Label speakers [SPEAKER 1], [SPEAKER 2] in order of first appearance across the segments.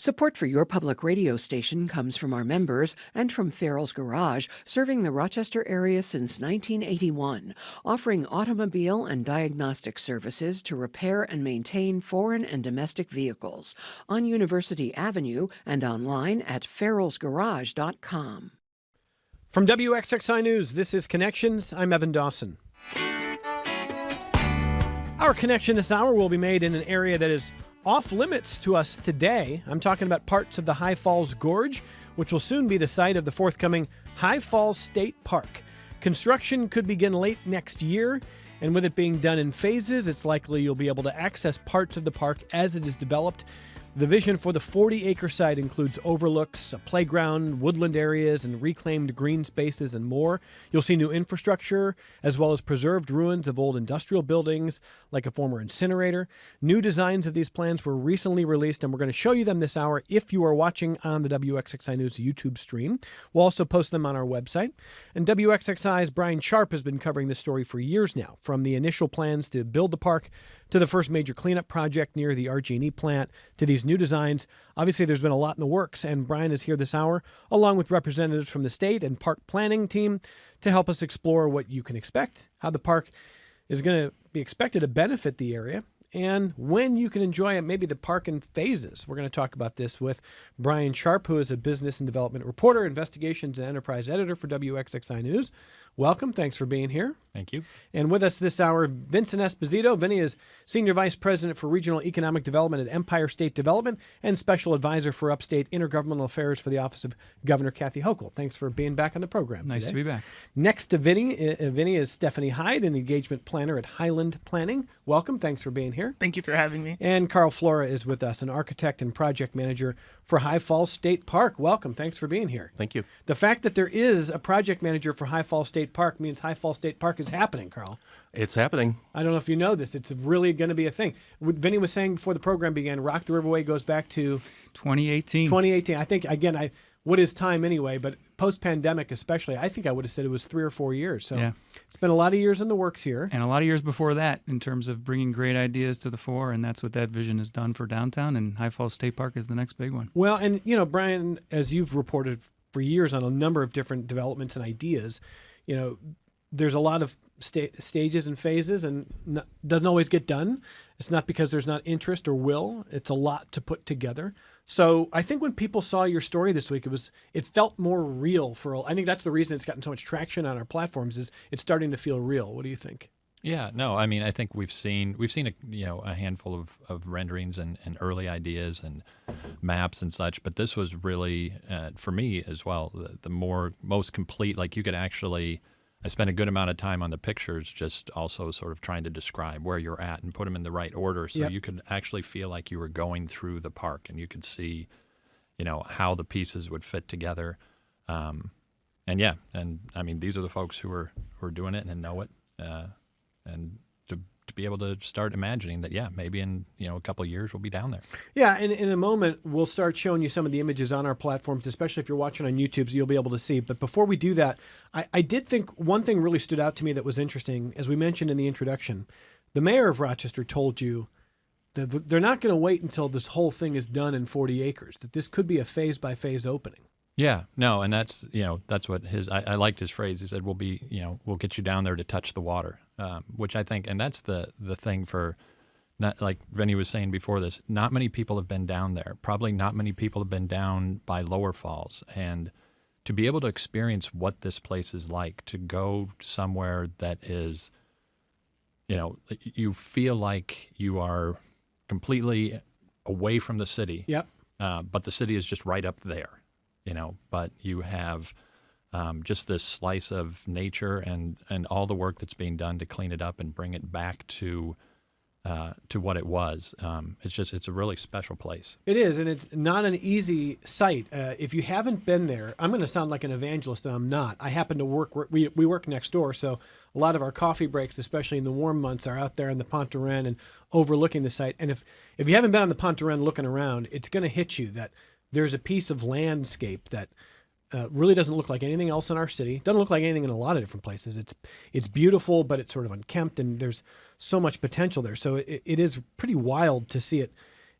[SPEAKER 1] Support for your public radio station comes from our members and from Farrell's Garage, serving the Rochester area since 1981, offering automobile and diagnostic services to repair and maintain foreign and domestic vehicles on University Avenue and online at farrellsgarage.com.
[SPEAKER 2] From WXXI News, this is Connections. I'm Evan Dawson. Our connection this hour will be made in an area that is off limits to us today. I'm talking about parts of the High Falls Gorge, which will soon be the site of the forthcoming High Falls State Park. Construction could begin late next year, and with it being done in phases, it's likely you'll be able to access parts of the park as it is developed. The vision for the 40-acre site includes overlooks, a playground, woodland areas, and reclaimed green spaces and more. You'll see new infrastructure, as well as preserved ruins of old industrial buildings, like a former incinerator. New designs of these plans were recently released, and we're going to show you them this hour if you are watching on the WXXI News YouTube stream. We'll also post them on our website. And WXXI's Brian Sharp has been covering this story for years now, from the initial plans to build the park to the first major cleanup project near the RG&E plant, to these new designs. Obviously, there's been a lot in the works, and Brian is here this hour, along with representatives from the state and park planning team, to help us explore what you can expect, how the park is going to be expected to benefit the area, and when you can enjoy it, maybe the park in phases. We're going to talk about this with Brian Sharp, who is a business and development reporter, investigations and enterprise editor for WXXI News. Welcome. Thanks for being here.
[SPEAKER 3] Thank you.
[SPEAKER 2] And with us this hour, Vincent Esposito. Vinny is Senior Vice President for Regional Economic Development at Empire State Development and Special Advisor for Upstate Intergovernmental Affairs for the Office of Governor Kathy Hochul. Thanks for being back on the program
[SPEAKER 3] Nice
[SPEAKER 2] today.
[SPEAKER 3] to be back.
[SPEAKER 2] Next to Vinny is Stephanie Hyde, an engagement planner at Highland Planning. Welcome. Thanks for being here.
[SPEAKER 4] Thank you for having me.
[SPEAKER 2] And Carl Flora is with us, an architect and project manager for High Falls State Park. Welcome. Thanks for being here.
[SPEAKER 5] Thank you.
[SPEAKER 2] The fact that there is a project manager for High Falls State Park means High Falls State Park is happening, Carl.
[SPEAKER 5] It's happening.
[SPEAKER 2] I don't know if you know this. It's really going to be a thing. What Vinny was saying before the program began, Rock the Riverway goes back to
[SPEAKER 3] 2018.
[SPEAKER 2] 2018. I think, again, what is time anyway? But post-pandemic especially, I think I would have said it was 3 or 4 years. So It's been a lot of years in the works here.
[SPEAKER 3] And a lot of years before that in terms of bringing great ideas to the fore, and that's what that vision has done for downtown, and High Falls State Park is the next big one.
[SPEAKER 2] Well, and, Brian, as you've reported for years on a number of different developments and ideas, there's a lot of stages and phases, and doesn't always get done. It's not because there's not interest or will. It's a lot to put together. So I think when people saw your story this week, it felt more real. I think that's the reason it's gotten so much traction on our platforms, is it's starting to feel real. What do you think?
[SPEAKER 3] Yeah, no, I mean, I think we've seen a handful of renderings and early ideas and maps and such, but this was really for me as well the most complete. Like, you could actually. I spent a good amount of time on the pictures, just also sort of trying to describe where you're at and put them in the right order, so you could actually feel like you were going through the park and you could see, how the pieces would fit together. And I mean, these are the folks who are doing it and know it, and to be able to start imagining that, maybe in a couple of years we'll be down there.
[SPEAKER 2] Yeah, and in a moment we'll start showing you some of the images on our platforms, especially if you're watching on YouTube, so you'll be able to see. But before we do that, I did think one thing really stood out to me that was interesting. As we mentioned in the introduction, the mayor of Rochester told you that they're not going to wait until this whole thing is done in 40 acres, that this could be a phase-by-phase opening.
[SPEAKER 3] Yeah, no, and that's what I liked his phrase. He said, we'll get you down there to touch the water, which I think, and that's the thing for, not like Vinny was saying before this, not many people have been down there. Probably not many people have been down by Lower Falls, and to be able to experience what this place is like, to go somewhere that is, you feel like you are completely away from the city.
[SPEAKER 2] Yep.
[SPEAKER 3] But the city is just right up there. But you have just this slice of nature and all the work that's being done to clean it up and bring it back to what it was. It's a really special place.
[SPEAKER 2] It is, and it's not an easy site. If you haven't been there, I'm going to sound like an evangelist, and I'm not. I happen to we work next door, so a lot of our coffee breaks, especially in the warm months, are out there in the Pont de Rennes and overlooking the site. And if you haven't been on the Pont de Rennes looking around, it's going to hit you that there's a piece of landscape that really doesn't look like anything else in our city. Doesn't look like anything in a lot of different places. It's beautiful, but it's sort of unkempt, and there's so much potential there. So it is pretty wild to see it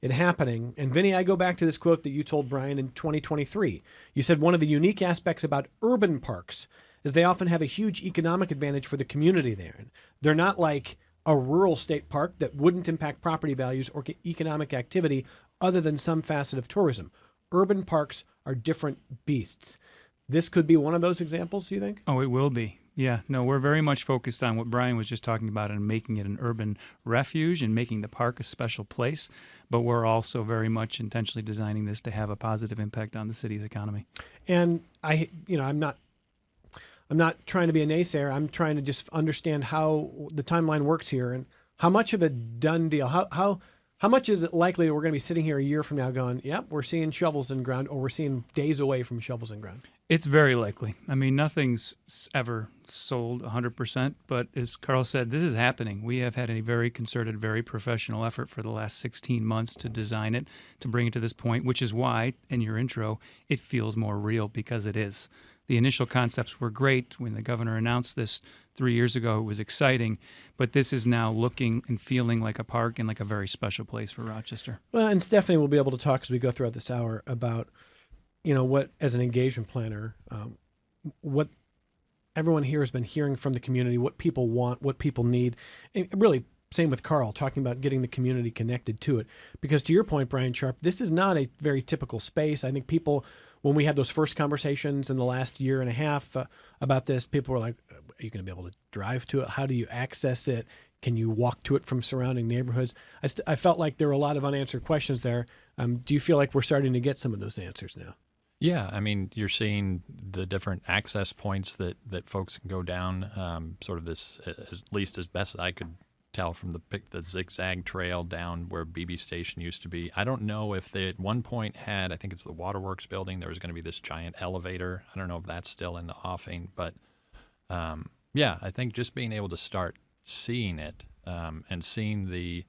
[SPEAKER 2] it happening. And Vinny, I go back to this quote that you told Brian in 2023. You said one of the unique aspects about urban parks is they often have a huge economic advantage for the community there. They're not like a rural state park that wouldn't impact property values or economic activity other than some facet of tourism. Urban parks are different beasts. This could be one of those examples, you think?
[SPEAKER 4] Oh, it will be. Yeah, no, we're very much focused on what Brian was just talking about and making it an urban refuge and making the park a special place. But we're also very much intentionally designing this to have a positive impact on the city's economy.
[SPEAKER 2] And I'm not trying to be a naysayer. I'm trying to just understand how the timeline works here and how much of a done deal. How much is it likely that we're going to be sitting here a year from now going, yep, we're seeing shovels in ground, or we're seeing days away from shovels in ground?
[SPEAKER 4] It's very likely. I mean, nothing's ever sold 100%, but as Carl said, this is happening. We have had a very concerted, very professional effort for the last 16 months to design it, to bring it to this point, which is why, in your intro, it feels more real, because it is. The initial concepts were great. When the governor announced this 3 years ago, it was exciting, but this is now looking and feeling like a park and like a very special place for Rochester.
[SPEAKER 2] Well, and Stephanie will be able to talk as we go throughout this hour about, what, as an engagement planner, what everyone here has been hearing from the community, what people want, what people need. And really, same with Carl, talking about getting the community connected to it. Because to your point, Brian Sharp, this is not a very typical space. I think people, when we had those first conversations in the last year and a half about this, people were like, are you going to be able to drive to it? How do you access it? Can you walk to it from surrounding neighborhoods? I felt like there were a lot of unanswered questions there. Do you feel like we're starting to get some of those answers now?
[SPEAKER 3] Yeah, I mean, you're seeing the different access points that folks can go down, sort of this, at least as best I could tell from the zigzag trail down where BB Station used to be. I don't know if they at one point had, I think it's the Waterworks building, there was going to be this giant elevator. I don't know if that's still in the offing, but yeah, I think just being able to start seeing it and seeing the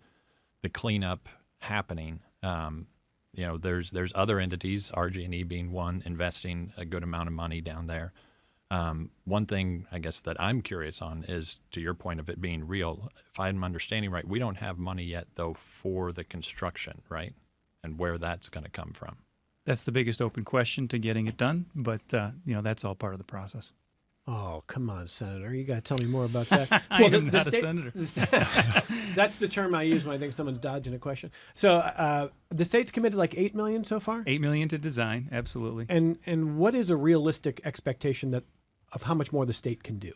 [SPEAKER 3] cleanup happening. There's other entities, RG&E being one, investing a good amount of money down there. One thing, I guess, that I'm curious on is, to your point of it being real, if I'm understanding right, we don't have money yet, though, for the construction, right? And where that's going to come from.
[SPEAKER 4] That's the biggest open question to getting it done, but, that's all part of the process.
[SPEAKER 2] Oh, come on, Senator. You got to tell me more about that.
[SPEAKER 4] I am not a senator.
[SPEAKER 2] That's the term I use when I think someone's dodging a question. So the state's committed like $8 million so far?
[SPEAKER 4] $8 million to design, absolutely.
[SPEAKER 2] And what is a realistic expectation of how much more the state can do?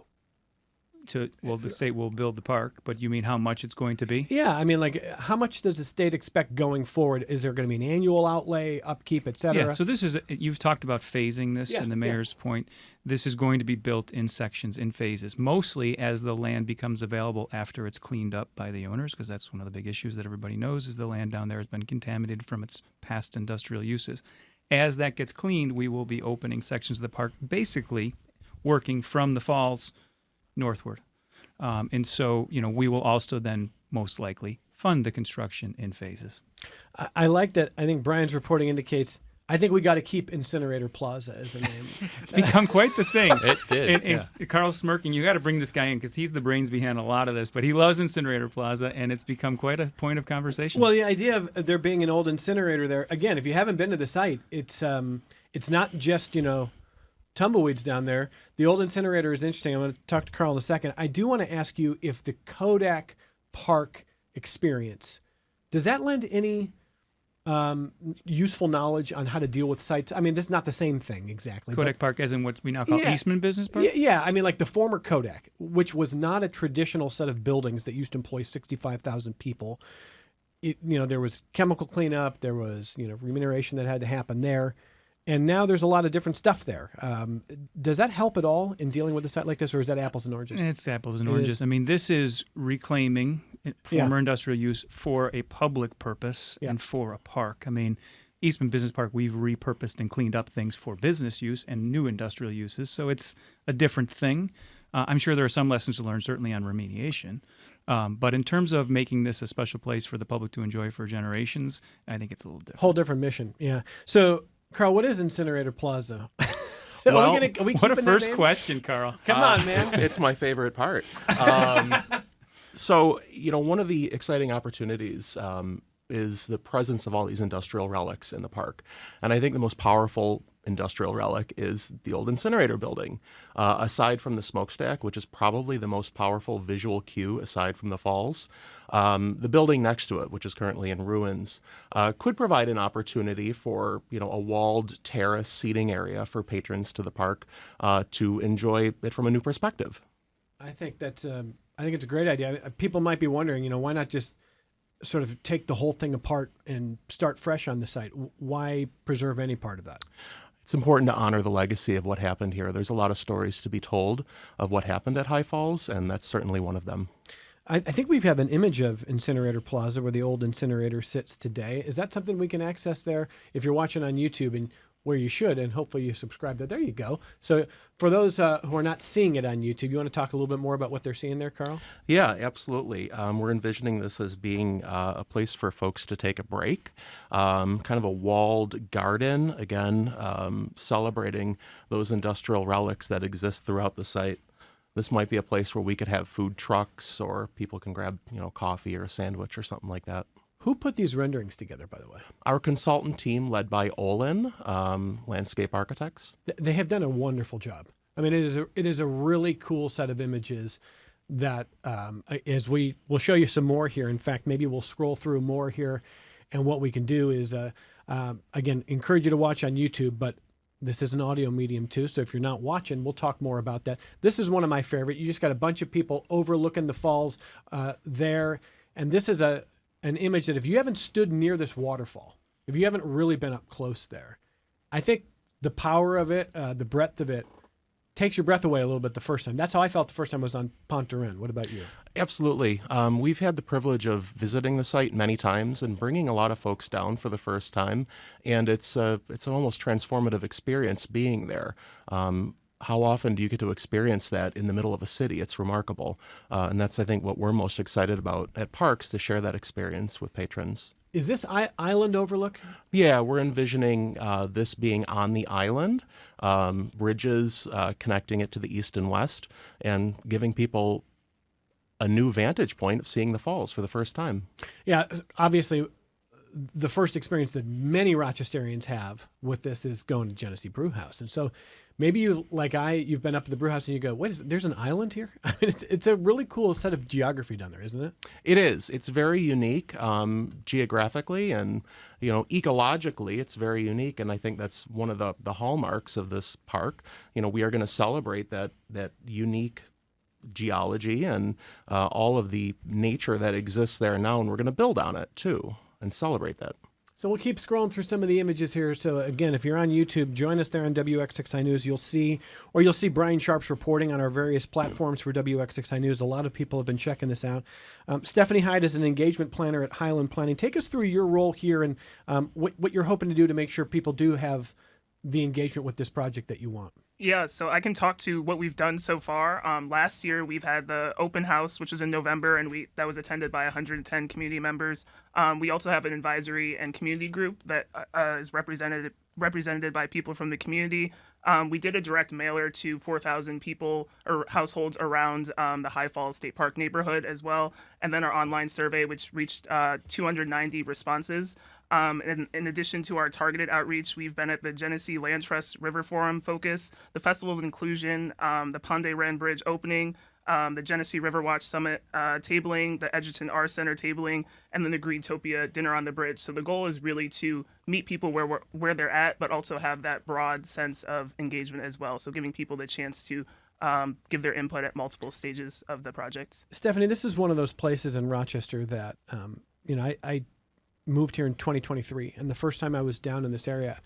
[SPEAKER 4] The state will build the park, but you mean how much it's going to be?
[SPEAKER 2] Yeah, I mean, like, how much does the state expect going forward? Is there going to be an annual outlay, upkeep, et cetera?
[SPEAKER 4] Yeah, so you've talked about phasing this in the mayor's point. This is going to be built in sections, in phases, mostly as the land becomes available after it's cleaned up by the owners, because that's one of the big issues that everybody knows is the land down there has been contaminated from its past industrial uses. As that gets cleaned, we will be opening sections of the park, basically working from the falls northward. And so, we will also then most likely fund the construction in phases.
[SPEAKER 2] I like that. I think Brian's reporting indicates, I think we got to keep Incinerator Plaza as a name.
[SPEAKER 4] It's become quite the thing.
[SPEAKER 3] It did.
[SPEAKER 4] And Carl's smirking. You got to bring this guy in because he's the brains behind a lot of this. But he loves Incinerator Plaza, and it's become quite a point of conversation.
[SPEAKER 2] Well, the idea of there being an old incinerator there, again, if you haven't been to the site, it's not just, tumbleweeds down there. The old incinerator is interesting. I'm going to talk to Carl in a second. I do want to ask you if the Kodak Park experience, does that lend any useful knowledge on how to deal with sites? I mean, this is not the same thing exactly.
[SPEAKER 4] Kodak Park, as in what we now call Eastman Business Park?
[SPEAKER 2] Yeah, I mean, like the former Kodak, which was not a traditional set of buildings that used to employ 65,000 people. There was chemical cleanup, there was, remuneration that had to happen there. And now there's a lot of different stuff there. Does that help at all in dealing with a site like this, or is that apples and oranges?
[SPEAKER 4] It's apples and oranges. I mean, this is reclaiming former industrial use for a public purpose and for a park. I mean, Eastman Business Park, we've repurposed and cleaned up things for business use and new industrial uses, so it's a different thing. I'm sure there are some lessons to learn, certainly on remediation. But in terms of making this a special place for the public to enjoy for generations, I think it's a little different.
[SPEAKER 2] Whole different mission, yeah. So, Carl, what is Incinerator Plaza?
[SPEAKER 5] Well,
[SPEAKER 4] what a first question, Carl.
[SPEAKER 2] Come on, man.
[SPEAKER 5] It's my favorite part. So, one of the exciting opportunities is the presence of all these industrial relics in the park. And I think the most powerful industrial relic is the old incinerator building. Aside from the smokestack, which is probably the most powerful visual cue aside from the falls, the building next to it, which is currently in ruins, could provide an opportunity for a walled terrace seating area for patrons to the park to enjoy it from a new perspective.
[SPEAKER 2] I think that's I think it's a great idea. People might be wondering, why not just sort of take the whole thing apart and start fresh on the site? Why preserve any part of that?
[SPEAKER 5] It's important to honor the legacy of what happened here. There's a lot of stories to be told of what happened at High Falls, and that's certainly one of them.
[SPEAKER 2] I think we have an image of Incinerator Plaza where the old incinerator sits today. Is that something we can access there? If you're watching on YouTube, and where you should, and hopefully you subscribe there you go. So for those who are not seeing it on YouTube, you want to talk a little bit more about what they're seeing there, Carl?
[SPEAKER 5] Yeah, absolutely. We're envisioning this as being a place for folks to take a break, kind of a walled garden, again, celebrating those industrial relics that exist throughout the site. This might be a place where we could have food trucks, or people can grab, coffee or a sandwich or something like that.
[SPEAKER 2] Who put these renderings together, by the way?
[SPEAKER 5] Our consultant team, led by Olin, Landscape Architects.
[SPEAKER 2] They have done a wonderful job. I mean, it is a really cool set of images that, as we'll show you some more here. In fact, maybe we'll scroll through more here. And what we can do is, again, encourage you to watch on YouTube, but this is an audio medium too. So if you're not watching, we'll talk more about that. This is one of my favorite. You just got a bunch of people overlooking the falls there. And this is an image that if you haven't stood near this waterfall, if you haven't really been up close there, I think the power of it, the breadth of it, takes your breath away a little bit the first time. That's how I felt the first time I was on Pont du Rhin. What about you?
[SPEAKER 5] Absolutely. We've had the privilege of visiting the site many times and bringing a lot of folks down for the first time, and it's an almost transformative experience being there. How often do you get to experience that in the middle of a city? It's remarkable. And that's, I think, what we're most excited about at Parks, to share that experience with patrons.
[SPEAKER 2] Is this island overlook?
[SPEAKER 5] Yeah, we're envisioning this being on the island, bridges connecting it to the east and west, and giving people a new vantage point of seeing the falls for the first time.
[SPEAKER 2] Yeah, obviously, the first experience that many Rochesterians have with this is going to Genesee Brewhouse. And so maybe you've been up to the brewhouse and you go, wait, there's an island here? I mean, it's a really cool set of geography down there, isn't it?
[SPEAKER 5] It is. It's very unique geographically, and ecologically, it's very unique. And I think that's one of the hallmarks of this park. We are going to celebrate that unique geology and all of the nature that exists there now, and we're going to build on it too and celebrate that.
[SPEAKER 2] So we'll keep scrolling through some of the images here. So again, if you're on YouTube, join us there on WXXI News. You'll see Brian Sharp's reporting on our various platforms for WXXI News. A lot of people have been checking this out. Stephanie Hyde is an engagement planner at Highland Planning. Take us through your role here and what you're hoping to do to make sure people do have the engagement with this project that you want.
[SPEAKER 6] Yeah, so I can talk to what we've done so far. Last year, we've had the open house, which was in November, and that was attended by 110 community members. We also have an advisory and community group that is represented by people from the community. We did a direct mailer to 4,000 people or households around the High Falls State Park neighborhood as well, and then our online survey, which reached 290 responses. In addition to our targeted outreach, we've been at the Genesee Land Trust River Forum Focus, the Festival of Inclusion, the Pont des Reines Bridge opening, the Genesee River Watch Summit tabling, the Edgerton Art Center tabling, and then the Greentopia Dinner on the Bridge. So the goal is really to meet people where they're at, but also have that broad sense of engagement as well. So giving people the chance to give their input at multiple stages of the project.
[SPEAKER 2] Stephanie, this is one of those places in Rochester that, I moved here in 2023, and the first time I was down in this area,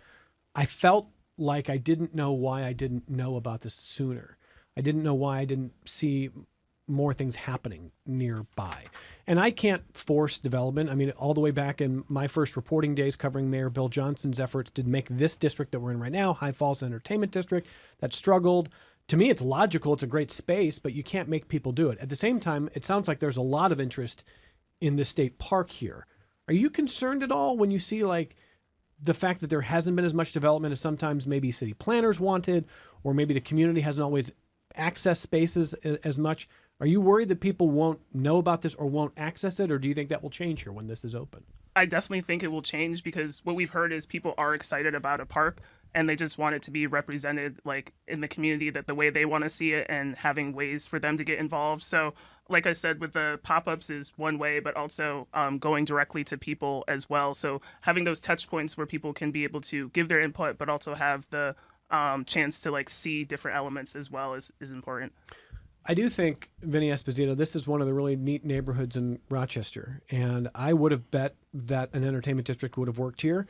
[SPEAKER 2] I felt like I didn't know why I didn't know about this sooner. I didn't know why I didn't see more things happening nearby. And I can't force development. I mean, all the way back in my first reporting days covering Mayor Bill Johnson's efforts to make this district that we're in right now, High Falls Entertainment District, that struggled. To me, it's logical. It's a great space, but you can't make people do it. At the same time, it sounds like there's a lot of interest in the state park here. Are you concerned at all when you see the fact that there hasn't been as much development as sometimes maybe city planners wanted, or maybe the community hasn't always accessed spaces as much? Are you worried that people won't know about this or won't access it, or do you think that will change here when this is open?
[SPEAKER 6] I definitely think it will change because what we've heard is people are excited about a park and they just want it to be represented like in the community that the way they want to see it and having ways for them to get involved. So like I said, with the pop-ups is one way, but also going directly to people as well. So having those touch points where people can be able to give their input, but also have the chance to like see different elements as well is important.
[SPEAKER 2] I do think, Vinny Esposito, this is one of the really neat neighborhoods in Rochester, and I would have bet that an entertainment district would have worked here.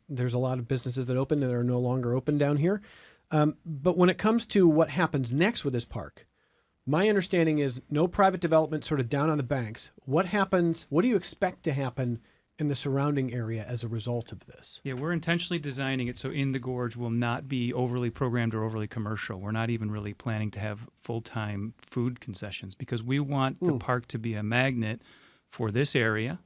[SPEAKER 2] There's a lot of businesses that open that are no longer open down here. But when it comes to what happens next with this park, my understanding is no private development sort of down on the banks. What happens? What do you expect to happen in the surrounding area as a result of this?
[SPEAKER 4] Yeah, we're intentionally designing it so In the Gorge will not be overly programmed or overly commercial. We're not even really planning to have full-time food concessions because we want the park to be a magnet for this area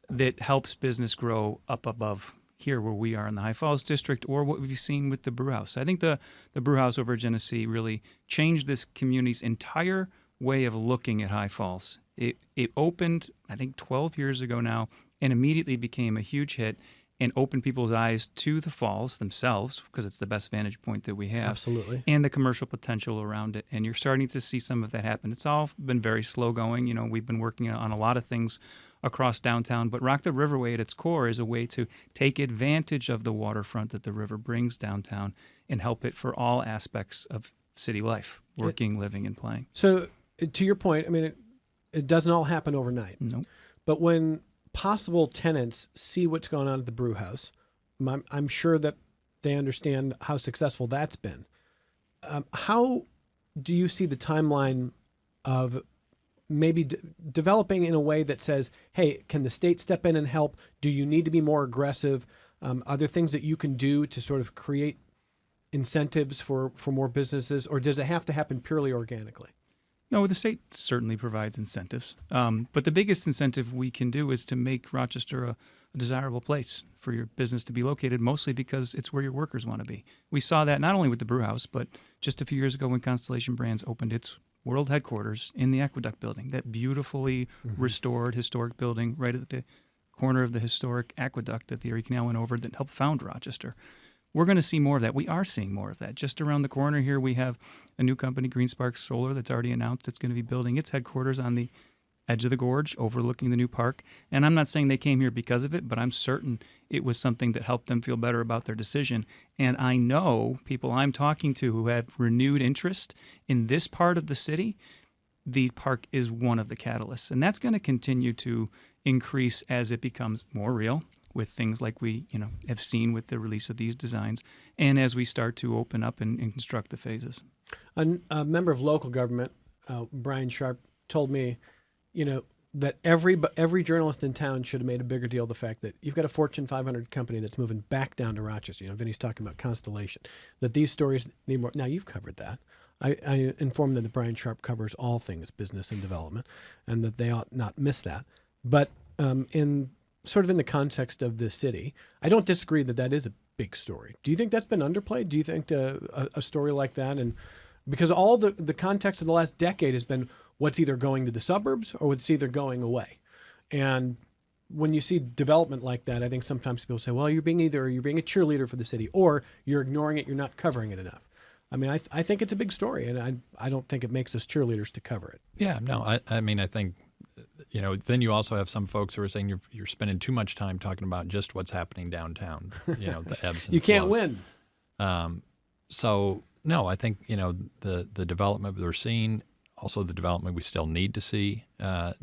[SPEAKER 4] that helps business grow up above here where we are in the High Falls District or what we've seen with the Brew House. I think the Brew House over at Genesee really changed this community's entire way of looking at High Falls. It opened, I think, 12 years ago now, and immediately became a huge hit and opened people's eyes to the falls themselves because it's the best vantage point that we have.
[SPEAKER 2] Absolutely.
[SPEAKER 4] And the commercial potential around it. And you're starting to see some of that happen. It's all been very slow going. We've been working on a lot of things across downtown, but Rock the Riverway at its core is a way to take advantage of the waterfront that the river brings downtown and help it for all aspects of city life, working, living, and playing.
[SPEAKER 2] So to your point, I mean, it doesn't all happen overnight.
[SPEAKER 4] Nope.
[SPEAKER 2] But when possible tenants see what's going on at the Brew House, I'm sure that they understand how successful that's been. How do you see the timeline of maybe developing in a way that says, hey, can the state step in and help? Do you need to be more aggressive? Are there things that you can do to sort of create incentives for more businesses, or does it have to happen purely organically?
[SPEAKER 4] No, the state certainly provides incentives. But the biggest incentive we can do is to make Rochester a desirable place for your business to be located, mostly because it's where your workers want to be. We saw that not only with the Brew House, but just a few years ago when Constellation Brands opened its world headquarters in the Aqueduct building, that beautifully restored historic building right at the corner of the historic aqueduct that the Erie Canal went over that helped found Rochester. We're going to see more of that. We are seeing more of that. Just around the corner here, we have a new company, Green Spark Solar, that's already announced it's going to be building its headquarters on the edge of the gorge overlooking the new park. And I'm not saying they came here because of it, but I'm certain it was something that helped them feel better about their decision. And I know people I'm talking to who have renewed interest in this part of the city. The park is one of the catalysts. And that's going to continue to increase as it becomes more real, with things like we have seen with the release of these designs, and as we start to open up and construct the phases.
[SPEAKER 2] A member of local government, Brian Sharp, told me, that every journalist in town should have made a bigger deal of the fact that you've got a Fortune 500 company that's moving back down to Rochester. Vinny's talking about Constellation, that these stories need more. Now, you've covered that. I informed them that Brian Sharp covers all things business and development, and that they ought not miss that. But in the context of this city, I don't disagree that is a big story. Do you think that's been underplayed? Do you think a story like that, and because all the context of the last decade has been what's either going to the suburbs or what's either going away, and when you see development like that, I think sometimes people say, well, you're being a cheerleader for the city, or you're ignoring it, you're not covering it enough. I mean, I think it's a big story, and I don't think it makes us cheerleaders to cover it.
[SPEAKER 3] Yeah, no, I mean, I think, then you also have some folks who are saying you're spending too much time talking about just what's happening downtown, the ebbs and
[SPEAKER 2] You can't
[SPEAKER 3] flows.
[SPEAKER 2] win.
[SPEAKER 3] So, no, I think, the development we're seeing, also the development we still need to see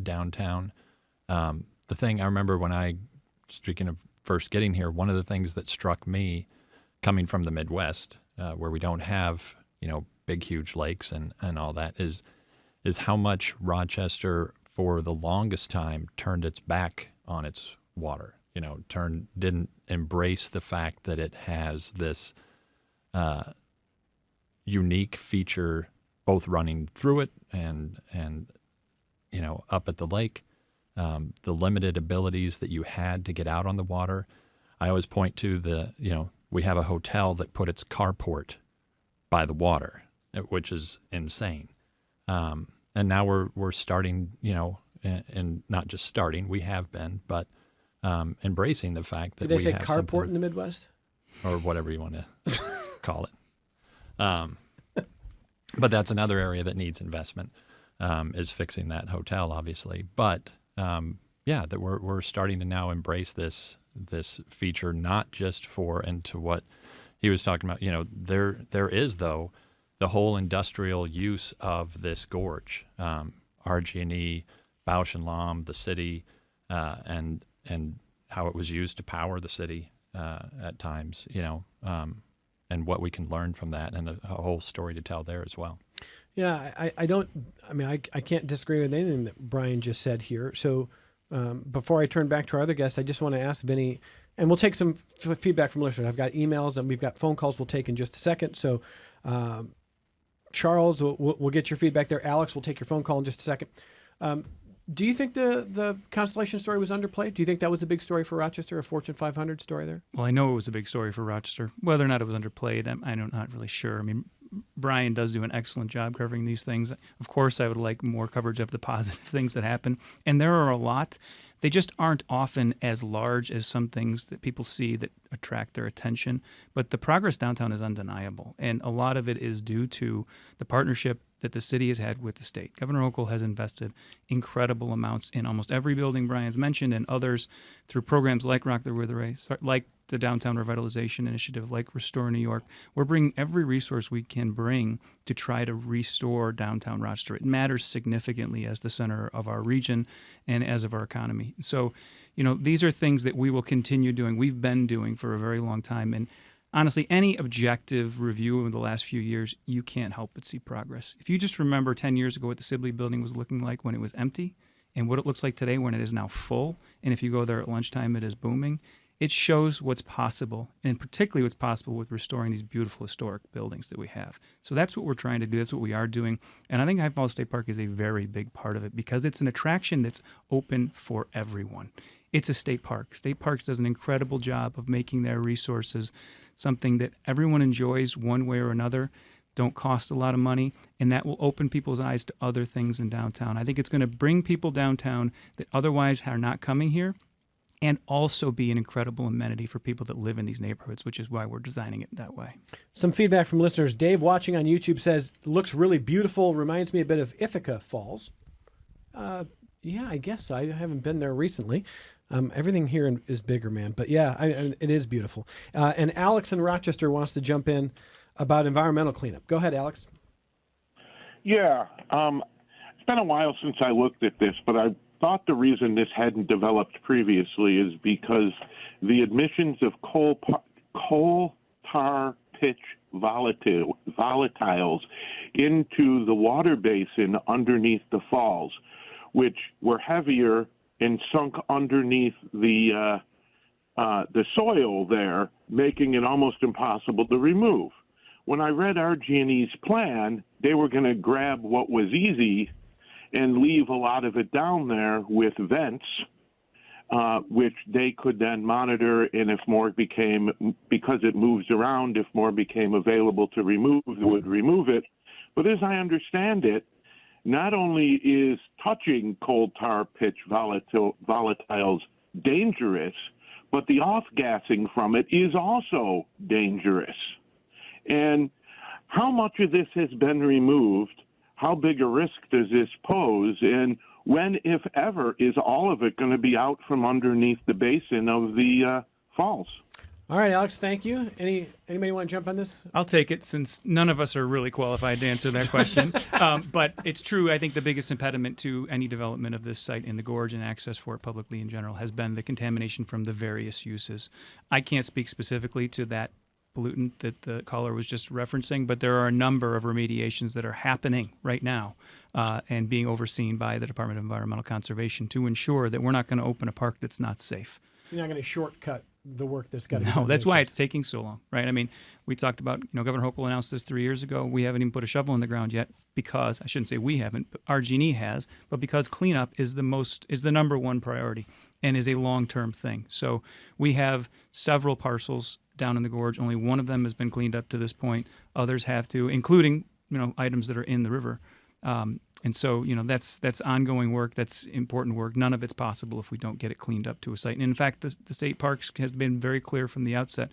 [SPEAKER 3] downtown. The thing I remember speaking of first getting here, one of the things that struck me coming from the Midwest, where we don't have, big, huge lakes and all that, is how much Rochester for the longest time turned its back on its water, didn't embrace the fact that it has this unique feature both running through it and up at the lake, the limited abilities that you had to get out on the water. I always point to we have a hotel that put its carport by the water, which is insane. and now we're starting, and not just starting, we have been, but embracing the fact that
[SPEAKER 2] Did they
[SPEAKER 3] we
[SPEAKER 2] say
[SPEAKER 3] have
[SPEAKER 2] carport
[SPEAKER 3] something,
[SPEAKER 2] in the Midwest?
[SPEAKER 3] or whatever you want to call it. But that's another area that needs investment, is fixing that hotel, obviously. But that we're starting to now embrace this feature, not just for, and to what he was talking about. There is, though, the whole industrial use of this gorge, RG&E, Bausch and Lomb, the city, and how it was used to power the city at times, and what we can learn from that, and a whole story to tell there as well.
[SPEAKER 2] Yeah, I can't disagree with anything that Brian just said here. So before I turn back to our other guests, I just want to ask Vinny, and we'll take some feedback from listeners. I've got emails and we've got phone calls we'll take in just a second. So Charles, we'll get your feedback there. Alex, we'll take your phone call in just a second. Do you think the Constellation story was underplayed? Do you think that was a big story for Rochester, a Fortune 500 story there?
[SPEAKER 4] Well, I know it was a big story for Rochester. Whether or not it was underplayed, I'm not really sure. I mean, Brian does do an excellent job covering these things. Of course, I would like more coverage of the positive things that happen, and there are a lot. They just aren't often as large as some things that people see that attract their attention. But the progress downtown is undeniable, and a lot of it is due to the partnership that the city has had with the state. Governor Hochul has invested incredible amounts in almost every building Brian's mentioned, and others through programs like Rock the River, like the Downtown Revitalization Initiative, like Restore New York. We're bringing every resource we can bring to try to restore downtown Rochester. It matters significantly as the center of our region and as of our economy. So, these are things that we will continue doing. We've been doing for a very long time. And honestly, any objective review of the last few years, you can't help but see progress. If you just remember 10 years ago what the Sibley building was looking like when it was empty and what it looks like today when it is now full, and if you go there at lunchtime, it is booming, it shows what's possible, and particularly what's possible with restoring these beautiful historic buildings that we have. So that's what we're trying to do. That's what we are doing. And I think High Falls State Park is a very big part of it because it's an attraction that's open for everyone. It's a state park. State Parks does an incredible job of making their resources something that everyone enjoys one way or another, don't cost a lot of money, and that will open people's eyes to other things in downtown. I think it's going to bring people downtown that otherwise are not coming here, and also be an incredible amenity for people that live in these neighborhoods, which is why we're designing it that way.
[SPEAKER 2] Some feedback from listeners. Dave, watching on YouTube, says, looks really beautiful, reminds me a bit of Ithaca Falls. Yeah, I guess so. I haven't been there recently. Everything here is bigger, man. But yeah, it is beautiful. And Alex in Rochester wants to jump in about environmental cleanup. Go ahead, Alex.
[SPEAKER 7] Yeah, it's been a while since I looked at this, but I thought the reason this hadn't developed previously is because the admissions of coal tar pitch volatiles into the water basin underneath the falls, which were heavier and sunk underneath the soil there, making it almost impossible to remove. When I read RG&E's plan, they were going to grab what was easy and leave a lot of it down there with vents, which they could then monitor, and if more became, because it moves around, if more became available to remove, they would remove it. But as I understand it, not only is touching coal tar pitch volatiles dangerous, but the off-gassing from it is also dangerous. And how much of this has been removed? How big a risk does this pose? And when, if ever, is all of it going to be out from underneath the basin of the falls?
[SPEAKER 2] All right, Alex, thank you. Anybody want to jump on this?
[SPEAKER 4] I'll take it since none of us are really qualified to answer that question. But it's true. I think the biggest impediment to any development of this site in the gorge and access for it publicly in general has been the contamination from the various uses. I can't speak specifically to that pollutant that the caller was just referencing, but there are a number of remediations that are happening right now and being overseen by the Department of Environmental Conservation to ensure that we're not going to open a park that's not safe.
[SPEAKER 2] You're not going to shortcut the work that's got to be done.
[SPEAKER 4] No, that's why it's taking so long, right? I mean, we talked about, Governor Hochul announced this 3 years ago. We haven't even put a shovel in the ground yet because, I shouldn't say we haven't, but RG&E has, but because cleanup is the number one priority and is a long-term thing. So we have several parcels down in the gorge. Only one of them has been cleaned up to this point. Others have to, including, items that are in the river. And so, that's ongoing work. That's important work. None of it's possible if we don't get it cleaned up to a site. And in fact, the state parks has been very clear from the outset.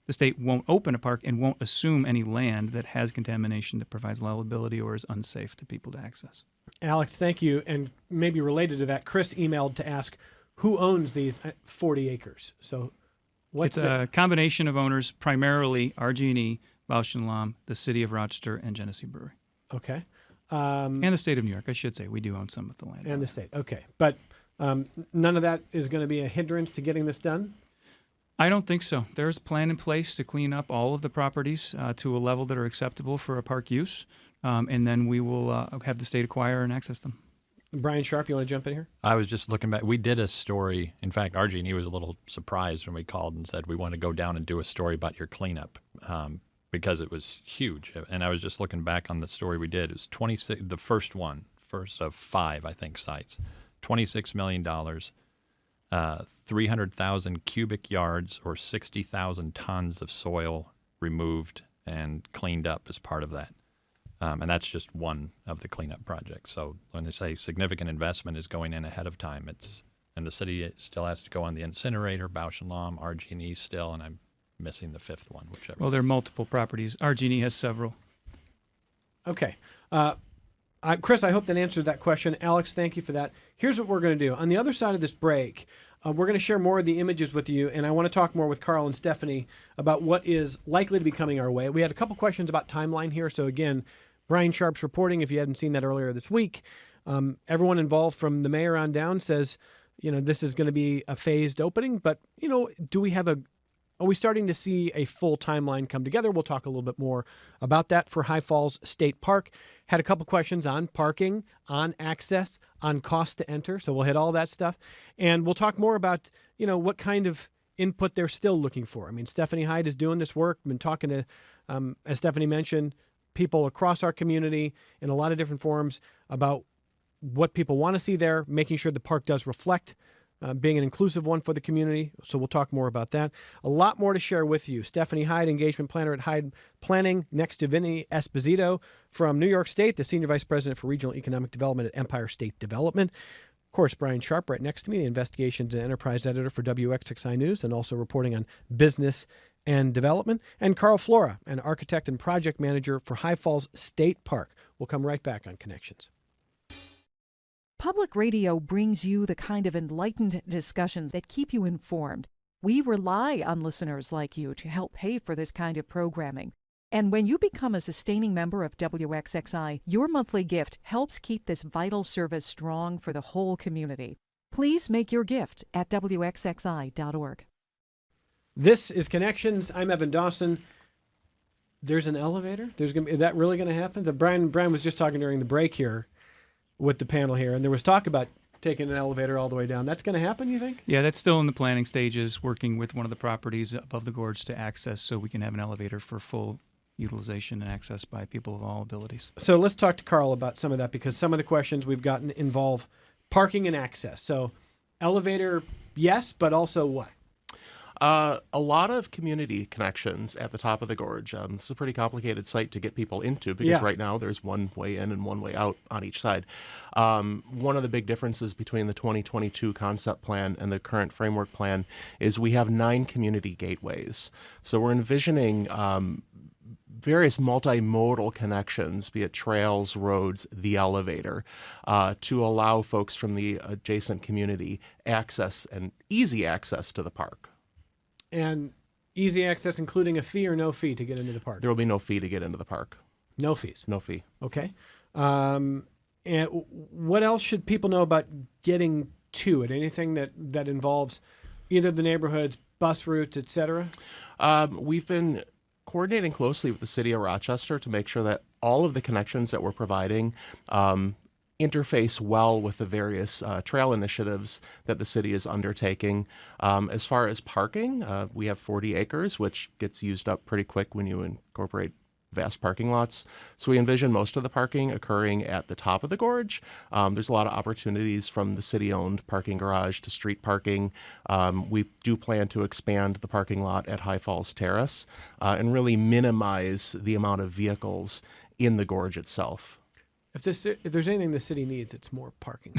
[SPEAKER 4] The state won't open a park and won't assume any land that has contamination that provides liability or is unsafe to people to access.
[SPEAKER 2] Alex, thank you. And maybe related to that, Chris emailed to ask who owns these 40 acres. So what's
[SPEAKER 4] It's a combination of owners, primarily RG&E, Bausch & Lomb, the city of Rochester, and Genesee Brewery.
[SPEAKER 2] Okay.
[SPEAKER 4] And the state of New York, I should say. We do own some of the land.
[SPEAKER 2] And the state. Okay. But none of that is going to be a hindrance to getting this done?
[SPEAKER 4] I don't think so. There's a plan in place to clean up all of the properties to a level that are acceptable for a park use, and then we will have the state acquire and access them.
[SPEAKER 2] Brian Sharp, you want to jump in here?
[SPEAKER 3] I was just looking back. We did a story. In fact, RG&E was a little surprised when we called and said, we want to go down and do a story about your cleanup because it was huge. And I was just looking back on the story we did. It was 26, the first of 5, I think, sites. $26 million, 300,000 cubic yards or 60,000 tons of soil removed and cleaned up as part of that. And that's just one of the cleanup projects. So when they say significant investment is going in ahead of time, and the city still has to go on the incinerator, Bausch & Lomb, RG&E still, and I'm missing the 5th one, whichever.
[SPEAKER 4] Well, there are multiple properties. RG&E has several.
[SPEAKER 2] Okay. Chris, I hope that answers that question. Alex, thank you for that. Here's what we're going to do. On the other side of this break, we're going to share more of the images with you, and I want to talk more with Carl and Stephanie about what is likely to be coming our way. We had a couple questions about timeline here. So again, Brian Sharp's reporting, if you hadn't seen that earlier this week, everyone involved from the mayor on down says, this is going to be a phased opening, but, are we starting to see a full timeline come together? We'll talk a little bit more about that for High Falls State Park. Had a couple questions on parking, on access, on cost to enter. So we'll hit all that stuff. And we'll talk more about, what kind of input they're still looking for. I mean, Stephanie Hyde is doing this work. Been talking to, as Stephanie mentioned, people across our community in a lot of different forums about what people want to see there, making sure the park does reflect being an inclusive one for the community. So we'll talk more about that. A lot more to share with you. Stephanie Hyde, engagement planner at Hyde Planning, next to Vinny Esposito from New York State, the senior vice president for regional economic development at Empire State Development. Of course, Brian Sharp right next to me, the investigations and enterprise editor for WXXI News and also reporting on business and development. And Carl Flora, an architect and project manager for High Falls State Park. We'll come right back on Connections.
[SPEAKER 8] Public radio brings you the kind of enlightened discussions that keep you informed. We rely on listeners like you to help pay for this kind of programming. And when you become a sustaining member of WXXI, your monthly gift helps keep this vital service strong for the whole community. Please make your gift at WXXI.org.
[SPEAKER 2] This is Connections. I'm Evan Dawson. There's an elevator? Is that really going to happen? Brian was just talking during the break here with the panel here, and there was talk about taking an elevator all the way down. That's going to happen, you think?
[SPEAKER 4] Yeah, that's still in the planning stages, working with one of the properties above the gorge to access so we can have an elevator for full utilization and access by people of all abilities.
[SPEAKER 2] So let's talk to Carl about some of that, because some of the questions we've gotten involve parking and access. So elevator, yes, but also what?
[SPEAKER 5] A lot of community connections at the top of the gorge. This is a pretty complicated site to get people into because right now there's one way in and one way out on each side. One of the big differences between the 2022 concept plan and the current framework plan is we have 9 community gateways. So we're envisioning various multimodal connections, be it trails, roads, the elevator, to allow folks from the adjacent community access and easy access to the park.
[SPEAKER 2] And easy access, including a fee or no fee to get into the park?
[SPEAKER 5] There will be no fee to get into the park.
[SPEAKER 2] No fees?
[SPEAKER 5] No fee.
[SPEAKER 2] Okay. And what else should people know about getting to it? Anything that involves either the neighborhoods, bus routes, et cetera?
[SPEAKER 5] We've been coordinating closely with the city of Rochester to make sure that all of the connections that we're providing interface well with the various trail initiatives that the city is undertaking. As far as parking, we have 40 acres, which gets used up pretty quick when you incorporate vast parking lots. So we envision most of the parking occurring at the top of the gorge. There's a lot of opportunities from the city-owned parking garage to street parking. We do plan to expand the parking lot at High Falls Terrace and really minimize the amount of vehicles in the gorge itself.
[SPEAKER 2] If there's anything the city needs, it's more parking.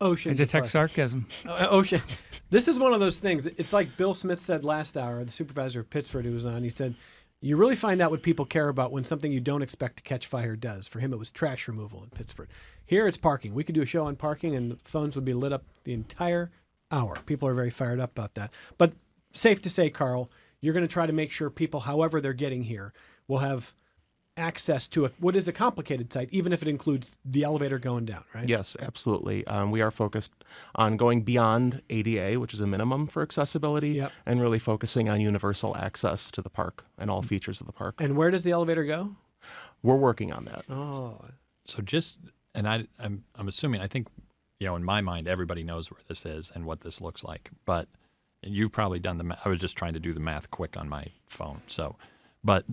[SPEAKER 2] Ocean.
[SPEAKER 4] I detect sarcasm.
[SPEAKER 2] Ocean. This is one of those things. It's like Bill Smith said last hour, the supervisor of Pittsford who was on. He said, you really find out what people care about when something you don't expect to catch fire does. For him, it was trash removal in Pittsford. Here, it's parking. We could do a show on parking, and the phones would be lit up the entire hour. People are very fired up about that. But safe to say, Carl, you're going to try to make sure people, however they're getting here, will have access to what is a complicated site, even if it includes the elevator going down, right?
[SPEAKER 5] Yes, absolutely. We are focused on going beyond ADA, which is a minimum for accessibility,
[SPEAKER 2] Yep.
[SPEAKER 5] and really focusing on universal access to the park and all features of the park.
[SPEAKER 2] And where does the elevator go?
[SPEAKER 5] We're working on that.
[SPEAKER 2] Oh,
[SPEAKER 3] So just, and I'm assuming, I think, in my mind, everybody knows where this is and what this looks like. But you've probably done the math. I was just trying to do the math quick on my phone. But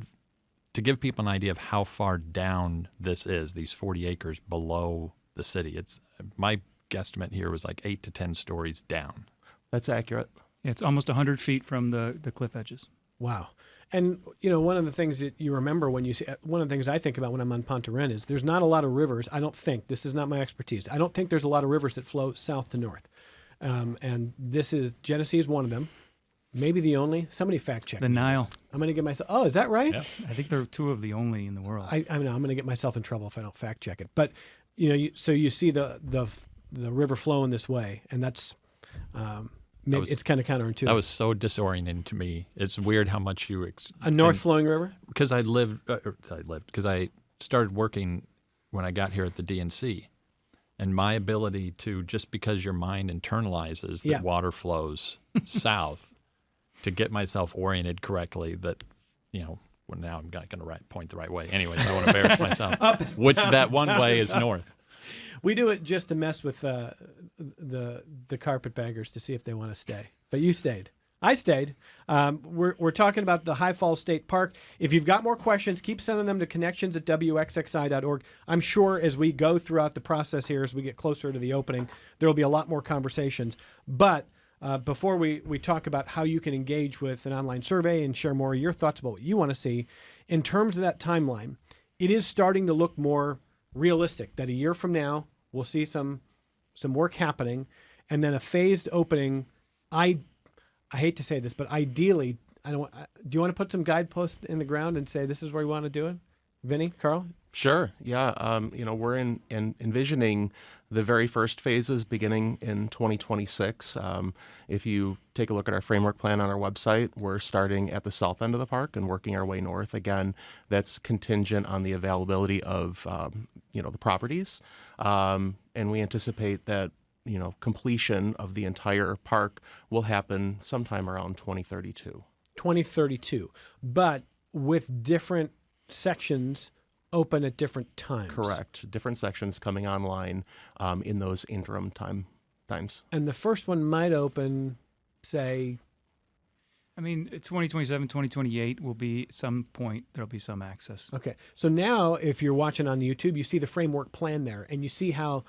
[SPEAKER 3] to give people an idea of how far down this is, these 40 acres below the city, my guesstimate here was like 8 to 10 stories down.
[SPEAKER 5] That's accurate.
[SPEAKER 4] Yeah, it's almost 100 feet from the cliff edges.
[SPEAKER 2] wow. And, one of the things that you remember when you see, one of the things I think about when I'm on Ponte is there's not a lot of rivers. I don't think, this is not my expertise, I don't think there's a lot of rivers that flow south to north. And Genesee is one of them. Maybe the only. Somebody fact check.
[SPEAKER 4] The
[SPEAKER 2] me on
[SPEAKER 4] Nile.
[SPEAKER 2] this. I'm going to get myself. Oh, is that right?
[SPEAKER 3] Yeah.
[SPEAKER 4] I think they're two of the only in the world.
[SPEAKER 2] I know I'm going to get myself in trouble if I don't fact check it. But so you see the river flowing this way, and that's maybe it's kind of counterintuitive.
[SPEAKER 3] That was so disorienting to me. It's weird how much
[SPEAKER 2] a north flowing river.
[SPEAKER 3] Because because I started working when I got here at the DNC, and my ability to, just because your mind internalizes that
[SPEAKER 2] Yeah.
[SPEAKER 3] water flows south, to get myself oriented correctly, that well, now I'm not going to point the right way. Anyways, I want to embarrass myself. Which that one way is north.
[SPEAKER 2] We do it just to mess with the carpetbaggers to see if they want to stay. But you stayed. I stayed. We're talking about the High Falls State Park. If you've got more questions, keep sending them to connections@wxxi.org. I'm sure as we go throughout the process here, as we get closer to the opening, there will be a lot more conversations. But before we talk about how you can engage with an online survey and share more of your thoughts about what you want to see, in terms of that timeline, it is starting to look more realistic that a year from now we'll see some work happening, and then a phased opening. I hate to say this, but ideally, do you want to put some guideposts in the ground and say this is where we want to do it? Vinny, Carl?
[SPEAKER 5] Sure. Yeah. We're envisioning the very first phases beginning in 2026. If you take a look at our framework plan on our website, we're starting at the south end of the park and working our way north. Again, that's contingent on the availability of, the properties. And we anticipate that, completion of the entire park will happen sometime around 2032.
[SPEAKER 2] 2032, but with different sections open at different times.
[SPEAKER 5] Correct. Different sections coming online in those interim times.
[SPEAKER 2] And the first one might open, say,
[SPEAKER 4] I mean, 2027, 2028 will be some point, there'll be some access.
[SPEAKER 2] okay. So now if you're watching on YouTube, you see the framework plan there, and you see how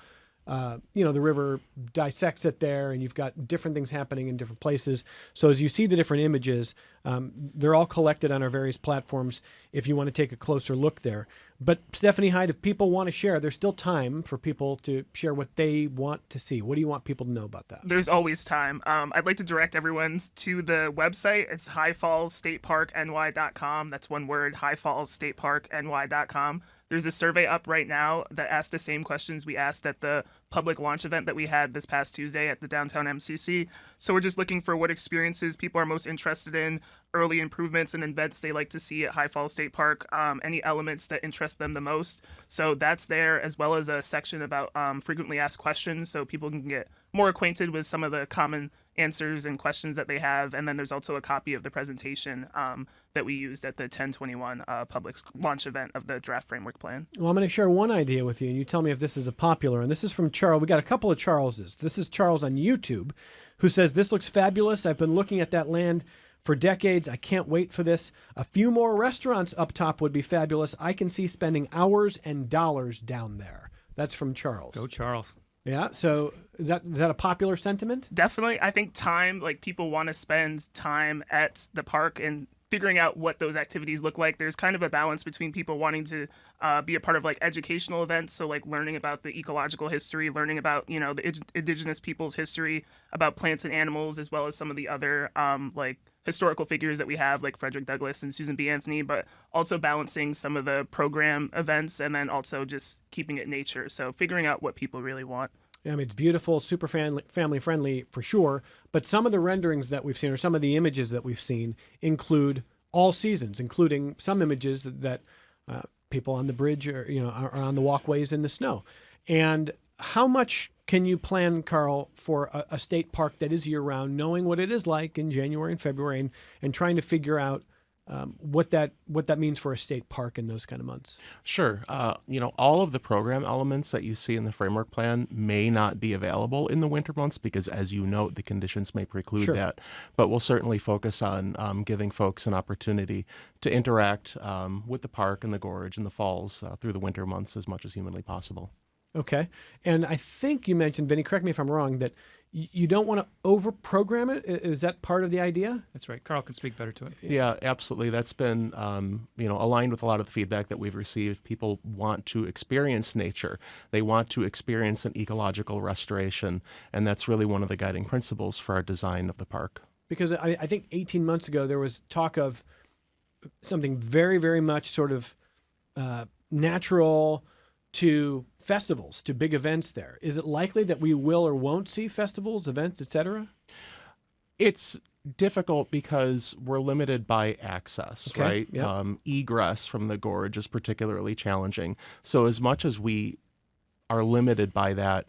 [SPEAKER 2] the river dissects it there, and you've got different things happening in different places. So as you see the different images, they're all collected on our various platforms if you want to take a closer look there. But Stephanie Hyde, if people want to share, there's still time for people to share what they want to see. What do you want people to know about that?
[SPEAKER 6] There's always time. I'd like to direct everyone to the website. It's highfallsstateparkny.com. That's one word, highfallsstateparkny.com. There's a survey up right now that asks the same questions we asked at the public launch event that we had this past Tuesday at the downtown MCC. So we're just looking for what experiences people are most interested in, early improvements and events they like to see at High Falls State Park, any elements that interest them the most. So that's there, as well as a section about frequently asked questions, so people can get more acquainted with some of the common answers and questions that they have. And then there's also a copy of the presentation that we used at the 1021 public launch event of the draft framework plan.
[SPEAKER 2] Well, I'm going to share one idea with you, and you tell me if this is a popular. And this is from Charles. We got a couple of Charleses. This is Charles on YouTube, who says, "This looks fabulous. I've been looking at that land for decades. I can't wait for this. A few more restaurants up top would be fabulous. I can see spending hours and dollars down there." That's from Charles.
[SPEAKER 4] Go Charles.
[SPEAKER 2] Yeah. So is that a popular sentiment?
[SPEAKER 6] Definitely. I think time, like people want to spend time at the park and figuring out what those activities look like. There's kind of a balance between people wanting to be a part of like educational events, so like learning about the ecological history, learning about the indigenous people's history, about plants and animals, as well as some of the other like historical figures that we have, like Frederick Douglass and Susan B. Anthony, but also balancing some of the program events and then also just keeping it nature. So figuring out what people really want.
[SPEAKER 2] I mean, it's beautiful, super family friendly for sure. But some of the renderings that we've seen, or some of the images that we've seen, include all seasons, including some images that people on the bridge or are on the walkways in the snow. And how much can you plan, Carl, for a state park that is year round, knowing what it is like in January and February, and trying to figure out what that means for a state park in those kind of months?
[SPEAKER 5] Sure. All of the program elements that you see in the framework plan may not be available in the winter months because, as you note, the conditions may preclude that. But we'll certainly focus on giving folks an opportunity to interact with the park and the gorge and the falls through the winter months as much as humanly possible.
[SPEAKER 2] Okay. And I think you mentioned, Vinny, correct me if I'm wrong, that you don't want to over-program it. Is that part of the idea?
[SPEAKER 4] That's right. Carl can speak better to it.
[SPEAKER 5] Yeah, absolutely. That's been, aligned with a lot of the feedback that we've received. People want to experience nature. They want to experience an ecological restoration, and that's really one of the guiding principles for our design of the park.
[SPEAKER 2] Because I think 18 months ago there was talk of something very, very much sort of natural to festivals, to big events there. Is it likely that we will or won't see festivals, events, etc.?
[SPEAKER 5] It's difficult because we're limited by access, right?
[SPEAKER 2] Yep.
[SPEAKER 5] Egress from the gorge is particularly challenging. So as much as we are limited by that,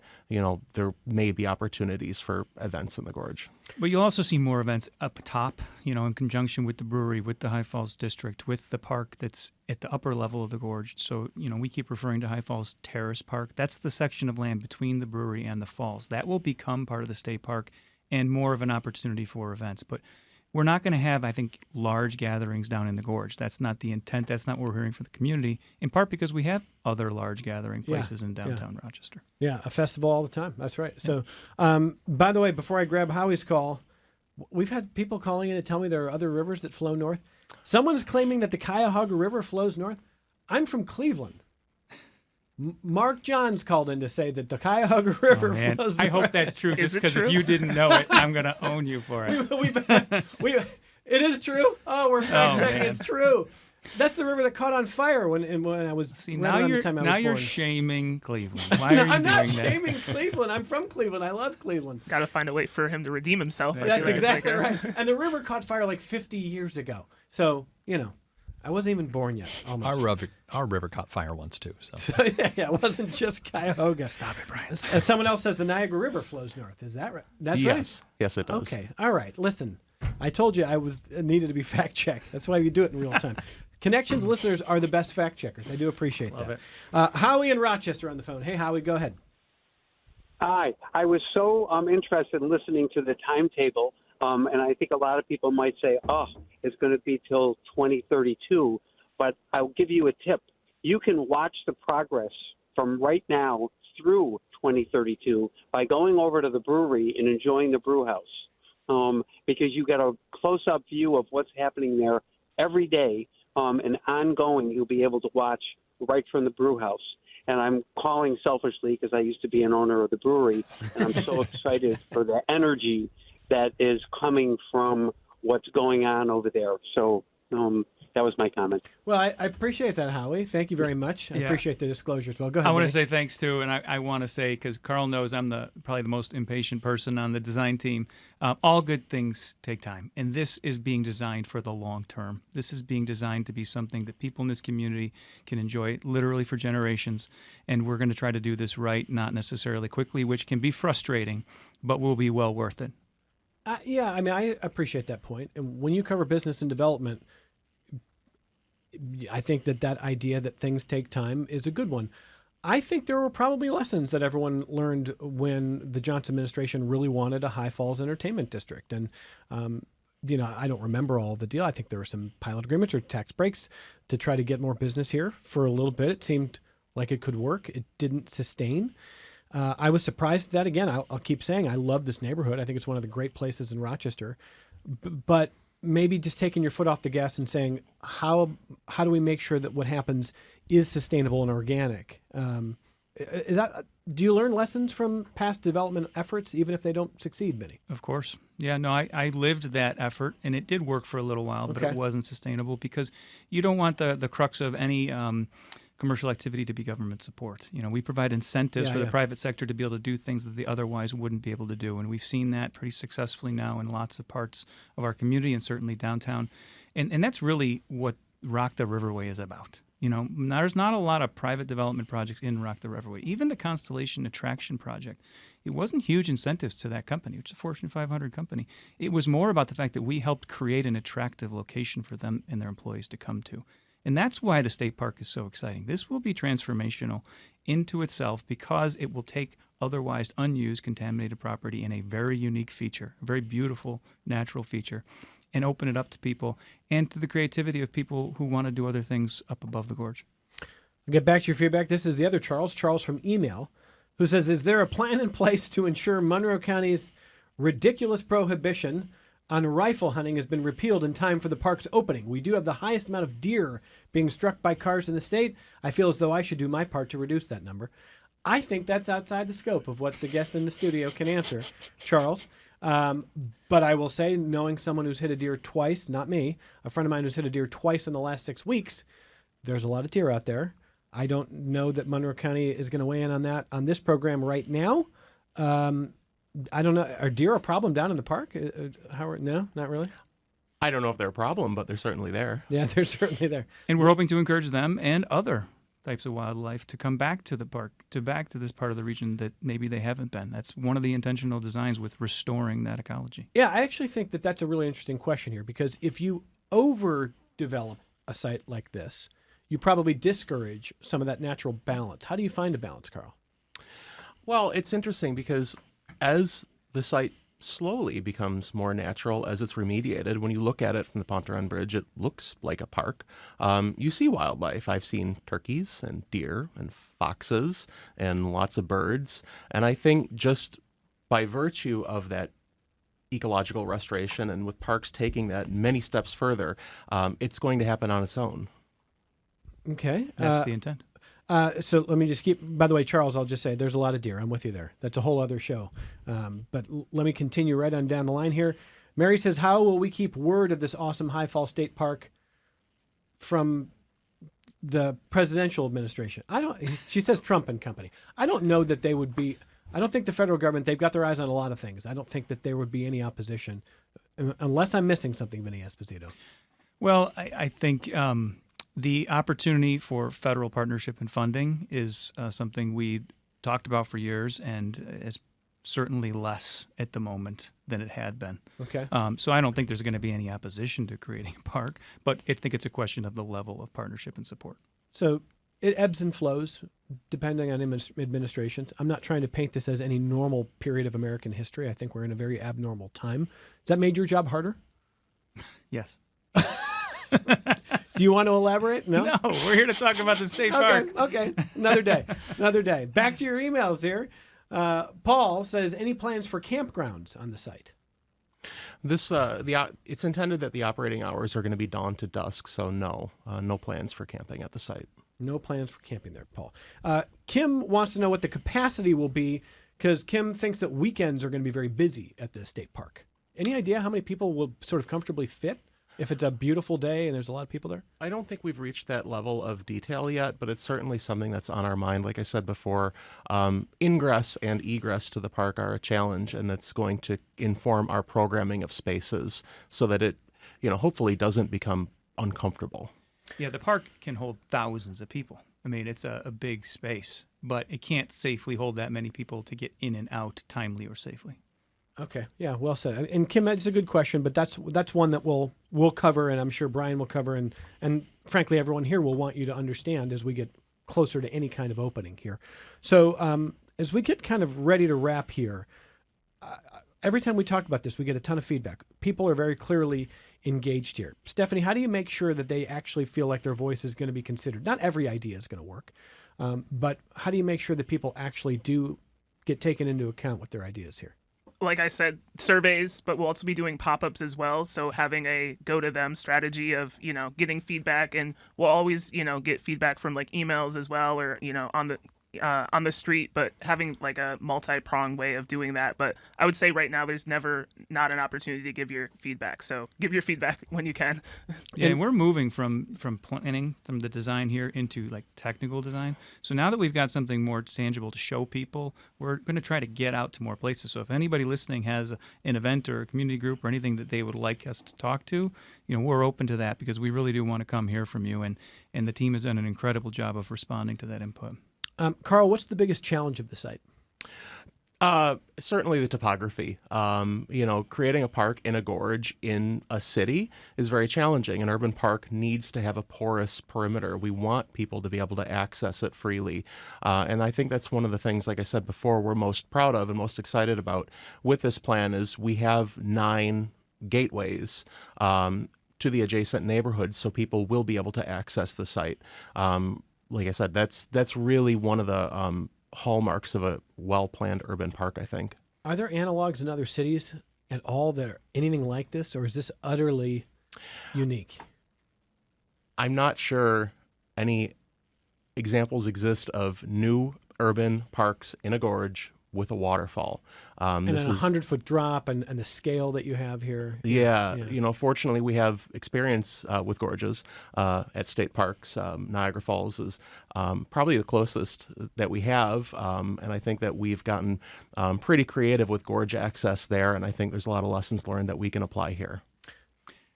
[SPEAKER 5] there may be opportunities for events in the gorge.
[SPEAKER 4] But you'll also see more events up top, in conjunction with the brewery, with the High Falls District, with the park that's at the upper level of the gorge. So, we keep referring to High Falls Terrace Park. That's the section of land between the brewery and the falls. That will become part of the state park and more of an opportunity for events. But we're not going to have, I think, large gatherings down in the gorge. That's not the intent. That's not what we're hearing from the community, in part because we have other large gathering places in downtown Rochester.
[SPEAKER 2] Yeah, a festival all the time. That's right. So, by the way, before I grab Howie's call, we've had people calling in to tell me there are other rivers that flow north. Someone is claiming that the Cuyahoga River flows north. I'm from Cleveland. Mark Johns called in to say that the Cuyahoga River flows north.
[SPEAKER 4] I hope that's true, just because if you didn't know it, I'm going to own you for it.
[SPEAKER 2] It is true? Oh, we're fact-checking. It's true. That's the river that caught on fire when I was
[SPEAKER 4] now you're shaming Cleveland. Why are you
[SPEAKER 2] I'm not
[SPEAKER 4] doing that?
[SPEAKER 2] shaming Cleveland. I'm from Cleveland. I love Cleveland.
[SPEAKER 6] Got to find a way for him to redeem himself.
[SPEAKER 2] That's exactly right. And the river caught fire like 50 years ago. So, I wasn't even born yet. Almost.
[SPEAKER 3] Our river caught fire once too. So
[SPEAKER 2] yeah, it wasn't just Cuyahoga.
[SPEAKER 4] Stop it, Brian.
[SPEAKER 2] Someone else says the Niagara River flows north. Is that right? That's right.
[SPEAKER 5] Yes, it does.
[SPEAKER 2] Okay. All right. Listen, I told you I needed to be fact checked. That's why we do it in real time. Connections listeners are the best fact checkers. I do appreciate
[SPEAKER 4] Love
[SPEAKER 2] that.
[SPEAKER 4] it.
[SPEAKER 2] Howie in Rochester on the phone. Hey, Howie, go ahead.
[SPEAKER 9] Hi. I was so interested in listening to the timetable, and I think a lot of people might say, it's going to be till 2032. But I'll give you a tip. You can watch the progress from right now through 2032 by going over to the brewery and enjoying the brew house, because you get a close-up view of what's happening there every day, and ongoing you'll be able to watch right from the brew house. And I'm calling selfishly because I used to be an owner of the brewery, and I'm so excited for the energy that is coming from what's going on over there. So that was my comment.
[SPEAKER 2] Well, I appreciate that, Howie. Thank you very much. I appreciate the disclosure as well. Go ahead.
[SPEAKER 4] I want to
[SPEAKER 2] Vinny.
[SPEAKER 4] say thanks too, and I want to say, because Carl knows I'm probably the most impatient person on the design team. All good things take time, and this is being designed for the long term. This is being designed to be something that people in this community can enjoy literally for generations, and we're going to try to do this right, not necessarily quickly, which can be frustrating, but will be well worth it.
[SPEAKER 2] Yeah, I mean, I appreciate that point. And when you cover business and development, I think that idea that things take time is a good one. I think there were probably lessons that everyone learned when the Johnson administration really wanted a High Falls entertainment district. And, I don't remember all of the deal. I think there were some pilot agreements or tax breaks to try to get more business here for a little bit. It seemed like it could work. It didn't sustain. I was surprised that, again, I'll keep saying I love this neighborhood. I think it's one of the great places in Rochester. But maybe just taking your foot off the gas and saying, how do we make sure that what happens is sustainable and organic? Do you learn lessons from past development efforts, even if they don't succeed, Benny?
[SPEAKER 4] Of course. Yeah, no, I lived that effort, and it did work for a little while, but
[SPEAKER 2] Okay.
[SPEAKER 4] it wasn't sustainable because you don't want the crux of any commercial activity to be government support. We provide incentives for the private sector to be able to do things that they otherwise wouldn't be able to do, and we've seen that pretty successfully now in lots of parts of our community and certainly downtown. And that's really what Rock the Riverway is about. There's not a lot of private development projects in Rock the Riverway. Even the Constellation Attraction project, it wasn't huge incentives to that company, which is a Fortune 500 company. It was more about the fact that we helped create an attractive location for them and their employees to come to. And that's why the state park is so exciting. This will be transformational into itself because it will take otherwise unused contaminated property in a very unique feature, a very beautiful natural feature, and open it up to people and to the creativity of people who want to do other things up above the gorge.
[SPEAKER 2] We'll get back to your feedback. This is the other Charles from email, who says, is there a plan in place to ensure Monroe County's ridiculous prohibition on rifle hunting has been repealed in time for the park's opening? We do have the highest amount of deer being struck by cars in the state. I feel as though I should do my part to reduce that number. I think that's outside the scope of what the guest in the studio can answer, Charles. But I will say, knowing someone who's hit a deer twice, not me, a friend of mine who's hit a deer twice in the last 6 weeks, there's a lot of deer out there. I don't know that Monroe County is going to weigh in on that on this program right now. I don't know. Are deer a problem down in the park? Howard? No, not really.
[SPEAKER 5] I don't know if they're a problem, but they're certainly there.
[SPEAKER 2] Yeah, they're certainly there.
[SPEAKER 4] And we're hoping to encourage them and other types of wildlife to come back to the park, back to this part of the region that maybe they haven't been. That's one of the intentional designs with restoring that ecology.
[SPEAKER 2] Yeah, I actually think that that's a really interesting question here, because if you overdevelop a site like this, you probably discourage some of that natural balance. How do you find a balance, Carl?
[SPEAKER 5] Well, it's interesting because as the site slowly becomes more natural as it's remediated, when you look at it from the Ponte Bridge, it looks like a park. You see wildlife. I've seen turkeys and deer and foxes and lots of birds. And I think just by virtue of that ecological restoration and with parks taking that many steps further, it's going to happen on its own.
[SPEAKER 2] Okay.
[SPEAKER 4] That's the intent.
[SPEAKER 2] So let me just by the way, Charles, I'll just say there's a lot of deer. I'm with you there. That's a whole other show. But let me continue right on down the line here. Mary says, how will we keep word of this awesome High Falls State Park from the presidential administration? She says Trump and company. I don't know that they would be, I don't think the federal government, they've got their eyes on a lot of things. I don't think that there would be any opposition unless I'm missing something, Vinny Esposito.
[SPEAKER 4] Well, I think the opportunity for federal partnership and funding is something we talked about for years and is certainly less at the moment than it had been.
[SPEAKER 2] Okay.
[SPEAKER 4] So I don't think there's going to be any opposition to creating a park, but I think it's a question of the level of partnership and support.
[SPEAKER 2] So it ebbs and flows depending on administrations. I'm not trying to paint this as any normal period of American history. I think we're in a very abnormal time. Has that made your job harder?
[SPEAKER 4] Yes.
[SPEAKER 2] Do you want to elaborate? No?
[SPEAKER 4] No, we're here to talk about the state park.
[SPEAKER 2] Okay. Another day. Back to your emails here. Paul says, any plans for campgrounds on the site?
[SPEAKER 5] This it's intended that the operating hours are going to be dawn to dusk, so no plans for camping at the site.
[SPEAKER 2] No plans for camping there, Paul. Kim wants to know what the capacity will be, because Kim thinks that weekends are going to be very busy at the state park. Any idea how many people will sort of comfortably fit if it's a beautiful day and there's a lot of people there?
[SPEAKER 5] I don't think we've reached that level of detail yet, but it's certainly something that's on our mind. Like I said before, ingress and egress to the park are a challenge, and that's going to inform our programming of spaces so that it, hopefully doesn't become uncomfortable.
[SPEAKER 4] Yeah, the park can hold thousands of people. I mean, it's a big space, but it can't safely hold that many people to get in and out timely or safely.
[SPEAKER 2] Okay. Yeah, well said. And Kim, that's a good question, but that's one that we'll cover, and I'm sure Brian will cover, and frankly, everyone here will want you to understand as we get closer to any kind of opening here. So as we get kind of ready to wrap here, every time we talk about this, we get a ton of feedback. People are very clearly engaged here. Stephanie, how do you make sure that they actually feel like their voice is going to be considered? Not every idea is going to work, but how do you make sure that people actually do get taken into account with their ideas here?
[SPEAKER 6] like I said, surveys, but we'll also be doing pop-ups as well. So having a go-to-them strategy of, getting feedback, and we'll always, get feedback from like emails as well, or, on the street, but having like a multi-pronged way of doing that. But I would say right now there's never not an opportunity to give your feedback. So give your feedback when you can.
[SPEAKER 4] Yeah, and we're moving from planning, from the design here, into like technical design. So now that we've got something more tangible to show people, we're going to try to get out to more places. So if anybody listening has an event or a community group or anything that they would like us to talk to, we're open to that, because we really do want to come hear from you. And the team has done an incredible job of responding to that input.
[SPEAKER 2] Carl, what's the biggest challenge of the site?
[SPEAKER 5] Certainly the topography. Creating a park in a gorge in a city is very challenging. An urban park needs to have a porous perimeter. We want people to be able to access it freely. And I think that's one of the things, like I said before, we're most proud of and most excited about with this plan is we have 9 gateways to the adjacent neighborhoods, so people will be able to access the site. Like I said, that's really one of the hallmarks of a well-planned urban park, I think.
[SPEAKER 2] Are there analogs in other cities at all that are anything like this, or is this utterly unique?
[SPEAKER 5] I'm not sure any examples exist of new urban parks in a gorge with a waterfall.
[SPEAKER 2] And a 100-foot drop and the scale that you have here.
[SPEAKER 5] Yeah. Fortunately, we have experience with gorges at state parks. Niagara Falls is probably the closest that we have, and I think that we've gotten pretty creative with gorge access there, and I think there's a lot of lessons learned that we can apply here.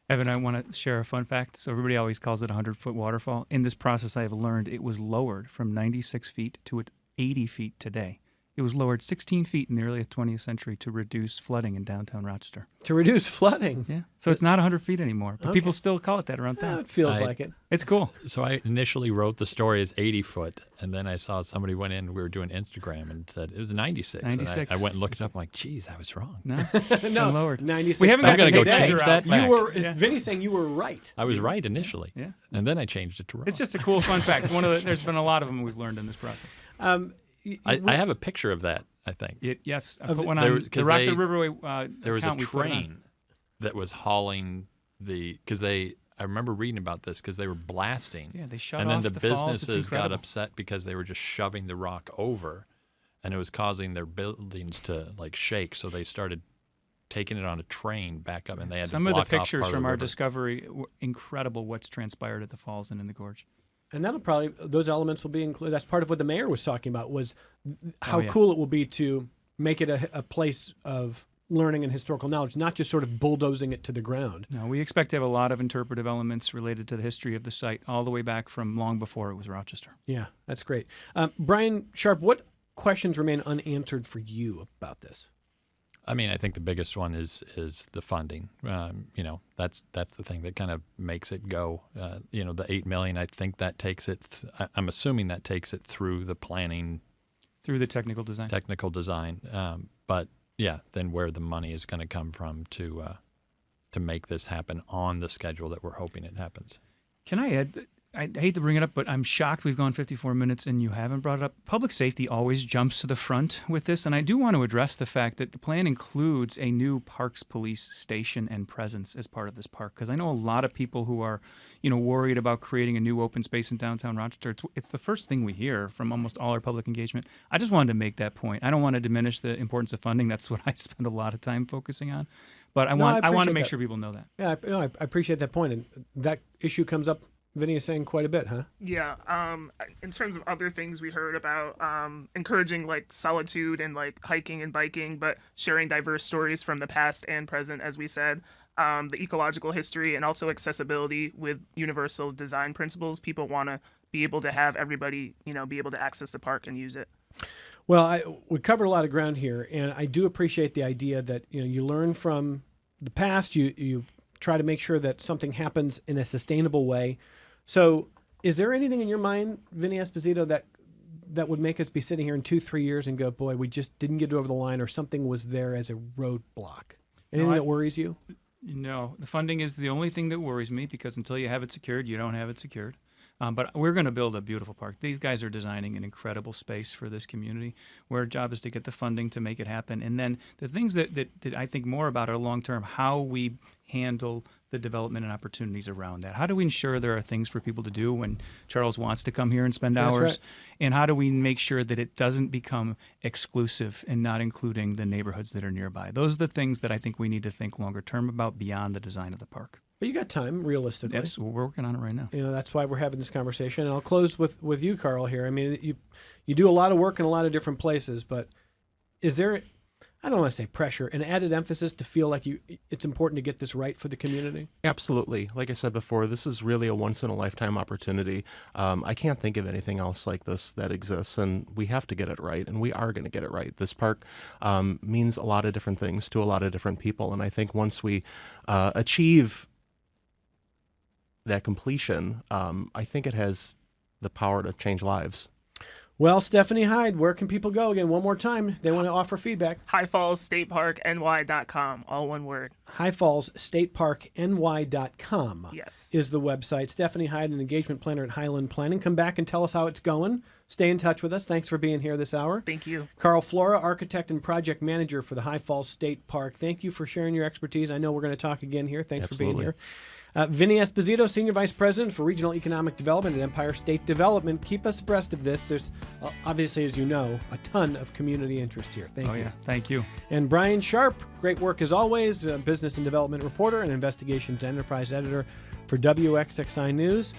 [SPEAKER 4] Evan, I want to share a fun fact. So everybody always calls it a 100-foot waterfall. In this process, I have learned it was lowered from 96 feet to 80 feet today. It was lowered 16 feet in the early 20th century to reduce flooding in downtown Rochester.
[SPEAKER 2] To reduce flooding?
[SPEAKER 4] Yeah. So it's not 100 feet anymore, but people still call it that around town.
[SPEAKER 2] It feels like it.
[SPEAKER 4] It's cool.
[SPEAKER 3] So I initially wrote the story as 80 foot, and then I saw somebody went in, we were doing Instagram, and said it was 96.
[SPEAKER 4] 96.
[SPEAKER 3] And I went and looked it up. I'm like, geez, I was wrong.
[SPEAKER 4] No, it's been lowered.
[SPEAKER 2] 96.
[SPEAKER 4] We haven't
[SPEAKER 3] I'm
[SPEAKER 4] gotten
[SPEAKER 3] going to
[SPEAKER 4] the
[SPEAKER 3] go
[SPEAKER 4] picture
[SPEAKER 3] change
[SPEAKER 4] out.
[SPEAKER 3] that back.
[SPEAKER 2] Vinny's saying you were right.
[SPEAKER 3] I was right initially.
[SPEAKER 4] Yeah.
[SPEAKER 3] And then I changed it to wrong.
[SPEAKER 4] It's just a cool fun fact. There's been a lot of them we've learned in this process.
[SPEAKER 3] I have a picture of that, I think.
[SPEAKER 4] Yes, I put one on the Rockford Riverway
[SPEAKER 3] There was a
[SPEAKER 4] account we put it on.
[SPEAKER 3] train that was hauling I remember reading about this because they were blasting.
[SPEAKER 4] Yeah, they shut
[SPEAKER 3] and
[SPEAKER 4] off
[SPEAKER 3] then the
[SPEAKER 4] falls. It's
[SPEAKER 3] businesses got
[SPEAKER 4] incredible.
[SPEAKER 3] upset because they were just shoving the rock over, and it was causing their buildings to shake. So they started taking it on a train back up, and they had
[SPEAKER 4] Some
[SPEAKER 3] to
[SPEAKER 4] of the
[SPEAKER 3] block off
[SPEAKER 4] pictures
[SPEAKER 3] part of
[SPEAKER 4] from
[SPEAKER 3] the
[SPEAKER 4] our
[SPEAKER 3] river.
[SPEAKER 4] discovery were incredible. What's transpired at the falls and in the gorge.
[SPEAKER 2] And those elements will be included. That's part of what the mayor was talking about, was how
[SPEAKER 4] yeah.
[SPEAKER 2] cool it will be to make it a place of learning and historical knowledge, not just sort of bulldozing it to the ground.
[SPEAKER 4] No, we expect to have a lot of interpretive elements related to the history of the site, all the way back from long before it was Rochester.
[SPEAKER 2] Yeah, that's great. Brian Sharp, what questions remain unanswered for you about this?
[SPEAKER 3] I mean, I think the biggest one is the funding. That's the thing that kind of makes it go. The $8 million, I think that takes it. I'm assuming that takes it through the planning,
[SPEAKER 4] through the technical design.
[SPEAKER 3] But yeah, then where the money is going to come from to make this happen on the schedule that we're hoping it happens.
[SPEAKER 4] Can I add? I hate to bring it up, but I'm shocked we've gone 54 minutes and you haven't brought it up. Public safety always jumps to the front with this, and I do want to address the fact that the plan includes a new Parks Police station and presence as part of this park, because I know a lot of people who are, worried about creating a new open space in downtown Rochester. It's the first thing we hear from almost all our public engagement. I just wanted to make that point. I don't want to diminish the importance of funding. That's what I spend a lot of time focusing on. But I want to make sure people know that.
[SPEAKER 2] Yeah, I appreciate that point, and that issue comes up, Vinny is saying, quite a bit, huh?
[SPEAKER 6] Yeah. In terms of other things we heard about, encouraging solitude and hiking and biking, but sharing diverse stories from the past and present, as we said. The ecological history and also accessibility with universal design principles. People want to be able to have everybody, be able to access the park and use it.
[SPEAKER 2] Well, we covered a lot of ground here, and I do appreciate the idea that you learn from the past. You try to make sure that something happens in a sustainable way. So is there anything in your mind, Vinny Esposito, that would make us be sitting here in 2-3 years and go, boy, we just didn't get over the line, or something was there as a roadblock? Anything that worries you?
[SPEAKER 4] No, the funding is the only thing that worries me, because until you have it secured, you don't have it secured. But we're going to build a beautiful park. These guys are designing an incredible space for this community. Our job is to get the funding to make it happen. And then the things that I think more about are long-term, how we handle the development and opportunities around that. How do we ensure there are things for people to do when Charles wants to come here and spend
[SPEAKER 2] That's
[SPEAKER 4] hours?
[SPEAKER 2] right.
[SPEAKER 4] And how do we make sure that it doesn't become exclusive and not including the neighborhoods that are nearby? Those are the things that I think we need to think longer term about beyond the design of the park.
[SPEAKER 2] But you got time, realistically.
[SPEAKER 4] Yes, we're working on it right now.
[SPEAKER 2] You know, that's why we're having this conversation. And I'll close with you, Carl, here. I mean, you do a lot of work in a lot of different places, but is there, I don't want to say pressure, an added emphasis to feel like it's important to get this right for the community?
[SPEAKER 5] Absolutely. Like I said before, this is really a once-in-a-lifetime opportunity. I can't think of anything else like this that exists, and we have to get it right, and we are going to get it right. This park means a lot of different things to a lot of different people, and I think once we achieve that completion, I think it has the power to change lives.
[SPEAKER 2] Well, Stephanie Hyde, where can people go again? One more time. They want to offer feedback.
[SPEAKER 6] HighFallsStateParkNY.com, all one word.
[SPEAKER 2] HighFallsStateParkNY.com
[SPEAKER 6] Yes.
[SPEAKER 2] is the website. Stephanie Hyde, an engagement planner at Highland Planning. Come back and tell us how it's going. Stay in touch with us. Thanks for being here this hour.
[SPEAKER 6] Thank you.
[SPEAKER 2] Carl Flora, architect and project manager for the High Falls State Park. Thank you for sharing your expertise. I know we're going to talk again here. Thanks for being
[SPEAKER 5] Absolutely.
[SPEAKER 2] here. Vinny Esposito, Senior Vice President for Regional Economic Development at Empire State Development. Keep us abreast of this. There's, obviously, as you know, a ton of community interest here. Thank you.
[SPEAKER 4] Yeah, thank you.
[SPEAKER 2] And Brian Sharp, great work as always, business and development reporter and investigations enterprise editor for WXXI News.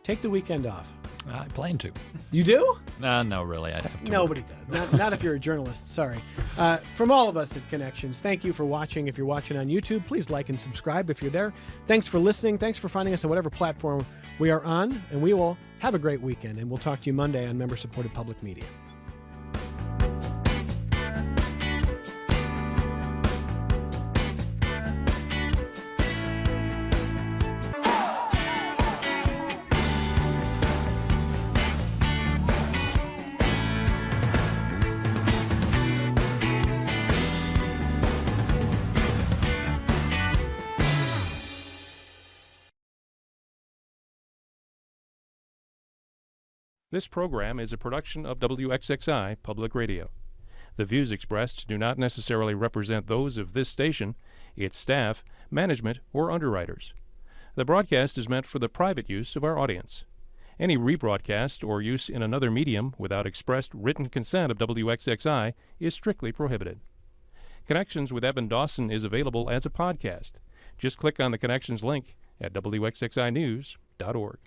[SPEAKER 2] Take the weekend off.
[SPEAKER 3] I plan to.
[SPEAKER 2] You do?
[SPEAKER 3] No, really. I have to
[SPEAKER 2] Nobody
[SPEAKER 3] work.
[SPEAKER 2] does. Not if you're a journalist. Sorry. From all of us at Connections, thank you for watching. If you're watching on YouTube, please like and subscribe if you're there. Thanks for listening. Thanks for finding us on whatever platform we are on. And we will have a great weekend. And we'll talk to you Monday on member-supported public media.
[SPEAKER 10] This program is a production of WXXI Public Radio. The views expressed do not necessarily represent those of this station, its staff, management, or underwriters. The broadcast is meant for the private use of our audience. Any rebroadcast or use in another medium without expressed written consent of WXXI is strictly prohibited. Connections with Evan Dawson is available as a podcast. Just click on the Connections link at WXXInews.org.